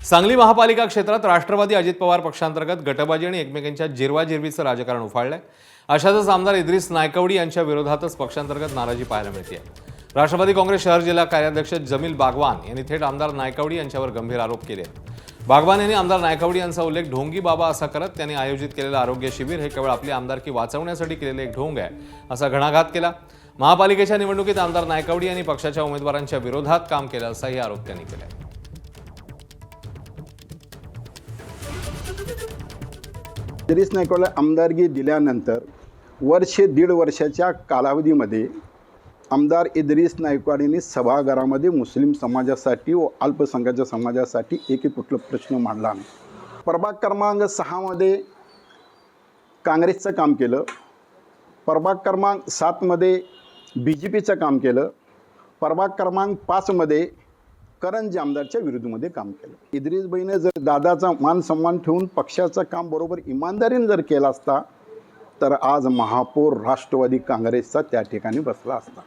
सांगली महापालिका क्षेत्रात राष्ट्रवादी अजित पवार पक्षांतर्गत गटबाजी आणि एकमेकांच्या जिरवाजिरवीचं राजकारण उफाळलंय। अशातच आमदार इद्रिस नायकवडी यांच्या विरोधातच पक्षांतर्गत नाराजी पाहायला मिळते। राष्ट्रवादी काँग्रेस शहर जिल्हा कार्याध्यक्ष जमील बागवान यांनी थेट आमदार नायकवडी यांच्यावर गंभीर आरोप केले। बागवान यांनी आमदार नायकवडी यांचा उल्लेख ढोंगी बाबा असा करत त्यांनी आयोजित केलेलं आरोग्य शिबिर हे केवळ आपली आमदारकी वाचवण्यासाठी केलेले एक ढोंग आहे असा घणाघात केला। महापालिकेच्या निवडणुकीत आमदार नायकवडी यांनी पक्षाच्या उमेदवारांच्या विरोधात काम केलं असाही आरोप त्यांनी केला। इद्रिस नायकवडीला आमदारकी दिल्यानंतर दीड वर्षाच्या कालावधीमध्ये आमदार इद्रिस नायकवडींनी सभागृहामध्ये मुस्लिम समाजासाठी व अल्पसंख्याक समाजासाठी एकही कुठला प्रश्न मांडला नाही। प्रभाग क्रमांक 6 मध्ये काँग्रेसचं काम केलं, प्रभाग क्रमांक 7 मध्ये BJPचं काम केलं, प्रभाग क्रमांक 5 मध्ये करंजी आमदारच्या विरोधामध्ये काम केलं। इद्रिस भाईने जर दादाचा मान सन्मान ठेवून पक्षाचं काम बरोबर इमानदारीने जर केलं असता तर आज महापौर राष्ट्रवादी काँग्रेसचा त्या ठिकाणी बसला असता।